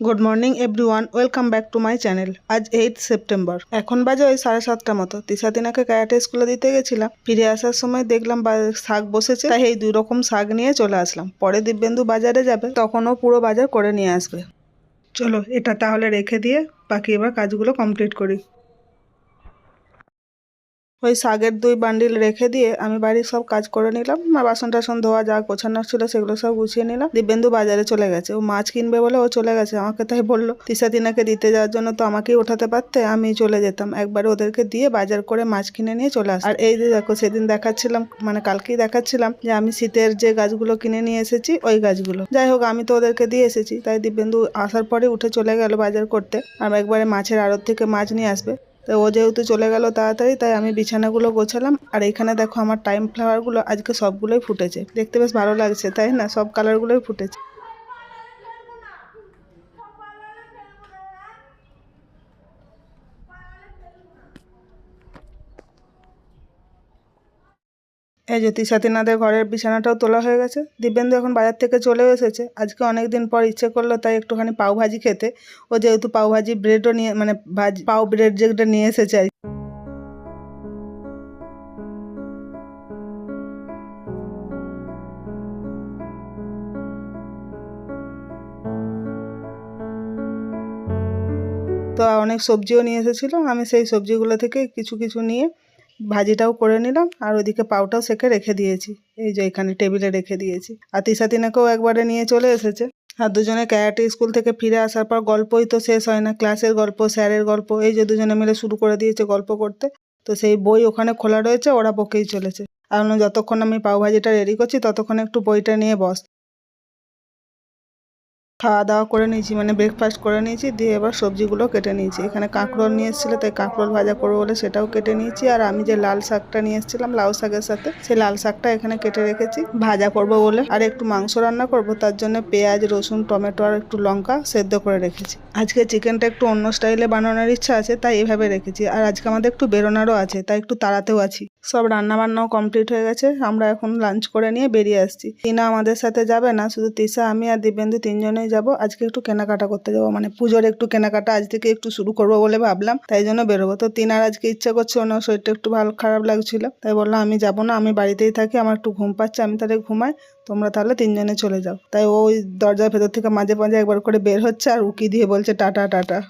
Good morning everyone, welcome back to my channel. আজ 8 September, এখন বাজে ওই 7:30 মতো। তিশাতিনাকে ক্যারাটে স্কুলে দিতে গেছিলাম, ফিরে আসার সময় দেখলাম শাক বসেছে, তাই এই 2 রকম শাক নিয়ে চলে আসলাম। পরে দিব্যেন্দু বাজারে যাবে, তখনও পুরো বাজার করে নিয়ে আসবে। চলো এটা তাহলে রেখে দিয়ে বাকি এবার কাজগুলো কমপ্লিট করি। ওই শাকের 2 বান্ডিল রেখে দিয়ে আমি বাড়ির সব কাজ করে নিলাম। বাসন টাসন ধোয়া যা গোছানোর ছিল সেগুলো সব গুছিয়ে নিলাম। দিব্যেন্দু বাজারে চলে গেছে, ও মাছ কিনবে বলে ও চলে গেছে। আমাকে তাই বললো তিশাতিনাকে দিতে যাওয়ার জন্য, তো আমাকেই ওঠাতে পারতে, আমি চলে যেতাম, একবারে ওদেরকে দিয়ে বাজার করে মাছ কিনে নিয়ে চলে আসতাম। আর এই যে দেখো, সেদিন দেখাচ্ছিলাম, মানে কালকেই দেখাচ্ছিলাম যে আমি শীতের যে গাছগুলো কিনে নিয়ে এসেছি, ওই গাছগুলো। যাই হোক, আমি তো ওদেরকে দিয়ে এসেছি, তাই দিব্যেন্দু আসার পরে উঠে চলে গেল বাজার করতে। আর একবারে মাছের আড়ত থেকে মাছ নিয়ে আসবে। তো ও যেহেতু চলে গেল তাড়াতাড়ি, তাই আমি বিছানাগুলো গোছালাম। আর এইখানে দেখো আমার টাইম ফ্লাওয়ারগুলো আজকে সবগুলোই ফুটেছে, দেখতে বেশ ভালো লাগছে, তাই না? সব কালারগুলোই ফুটেছে। এই যে তিশাতিনাদের ঘরের বিছানাটাও তোলা হয়ে গেছে। দিব্যেন্দু এখন বাজার থেকে চলেও এসেছে। আজকে অনেকদিন পর ইচ্ছে করলো, তাই একটুখানি পাও ভাজি খেতে। ও যেহেতু পাও ভাজি ব্রেডও নিয়ে, মানে ভাজি পাও ব্রেড যেটা নিয়ে এসেছে আর কি। তো অনেক সবজিও নিয়ে এসেছিলো, আমি সেই সবজিগুলো থেকে কিছু কিছু নিয়ে ভাজিটাও করে নিলাম। আর ওইদিকে পাউটাও সেকে রেখে দিয়েছি, এই যে এখানে টেবিলে রেখে দিয়েছি। আর তিশাতিনাকেও একবারে নিয়ে চলে এসেছে। আর দুজনে ক্যারাটে স্কুল থেকে ফিরে আসার পর গল্পই তো শেষ হয় না, ক্লাসের গল্প, স্যারের গল্প, এই যে দুজনে মিলে শুরু করে দিয়েছে গল্প করতে। তো সেই বই ওখানে খোলা রয়েছে, ওরা বকেই চলেছে। আর যতক্ষণ আমি পাও ভাজিটা রেডি করছি, ততক্ষণ একটু বইটা নিয়ে বস। খাওয়া দাওয়া করে নিয়েছি, মানে ব্রেকফাস্ট করে নিয়েছি, দিয়ে এবার সবজিগুলো কেটে নিয়েছি। এখানে কাঁকরোল নিয়ে এসেছিলো, তাই কাঁকরোল ভাজা করবো বলে সেটাও কেটে নিয়েছি। আর আমি যে লাল শাকটা নিয়ে এসেছিলাম লাউ শাকের সাথে, সেই লাল শাকটা এখানে কেটে রেখেছি ভাজা করব বলে। আর একটু মাংস রান্না করব, তার জন্য পেঁয়াজ, রসুন, টমেটো আর একটু লঙ্কা সেদ্ধ করে রেখেছি। আজকে চিকেনটা একটু অন্য স্টাইলে বানানোর ইচ্ছা আছে, তাই এভাবে রেখেছি। আর আজকে আমাদের একটু বেরোনারও আছে, তাই একটু তাড়াতেও আছি। সব রান্না বান্নাও কমপ্লিট হয়ে গেছে, আমরা এখন লাঞ্চ করে নিয়ে বেরিয়ে আসছি। টিনা আমাদের সাথে যাবে না, শুধু তিশা, আমি আর দিব্যেন্দু 3 জনেই যাব। আজকে একটু কেনাকাটা করতে যাবো, মানে পুজোর একটু কেনাকাটা আজ থেকে একটু শুরু করবো বলে ভাবলাম, তাই জন্য বেরোবো। তো তিনার আজকে ইচ্ছা করছে, ওনার শরীরটা একটু ভালো খারাপ লাগছিল, তাই বললাম আমি যাবো না, আমি বাড়িতেই থাকি, আমার একটু ঘুম পাচ্ছে, আমি তাহলে ঘুমাই, তোমরা তাহলে 3 জনে চলে যাও। তাই ওই দরজার ভেতর থেকে মাঝে মাঝে একবার করে বের হচ্ছে আর উকি দিয়ে বলছে টাটা টাটা।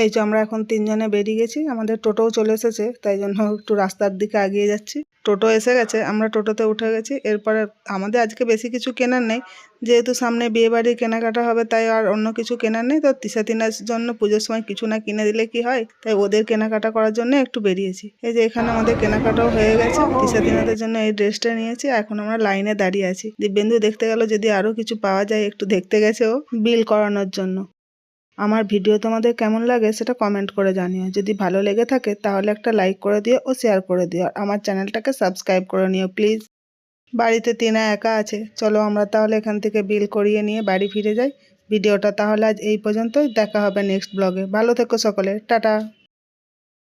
এই যে আমরা এখন 3 জনে বেরিয়ে গেছি, আমাদের টোটোও চলে এসেছে, তাই জন্য একটু রাস্তার দিকে এগিয়ে যাচ্ছি। টোটো এসে গেছে, আমরা টোটোতে উঠে গেছি। এরপরে আমাদের আজকে বেশি কিছু কেনার নেই, যেহেতু সামনে বিয়েবাড়ির কেনাকাটা হবে, তাই আর অন্য কিছু কেনার নেই। তো তিশাতিনার জন্য পুজোর সময় কিছু না কিনে দিলে কি হয়, তাই ওদের কেনাকাটা করার জন্য একটু বেরিয়েছি। এই যে এখানে আমাদের কেনাকাটাও হয়ে গেছে, তিশাতিনাদের জন্য এই ড্রেসটা নিয়েছি। এখন আমরা লাইনে দাঁড়িয়ে আছি। দিব্যেন্দু দেখতে গেল যদি আরও কিছু পাওয়া যায়, একটু দেখতে গেছে ও বিল করানোর জন্য। আমার ভিডিও তোমাদের কেমন লাগে সেটা কমেন্ট করে জানিও। যদি ভালো লেগে থাকে তাহলে একটা লাইক করে দিও ও শেয়ার করে দিও। আর আমার চ্যানেলটাকে সাবস্ক্রাইব করে নিও প্লিজ। বাড়িতে টিনা একা আছে, চলো আমরা তাহলে এখান থেকে বিল করিয়ে নিয়ে বাড়ি ফিরে যাই। ভিডিওটা তাহলে আজ এই পর্যন্তই, দেখা হবে নেক্সট ব্লগে। ভালো থেকো সকলে, টাটা।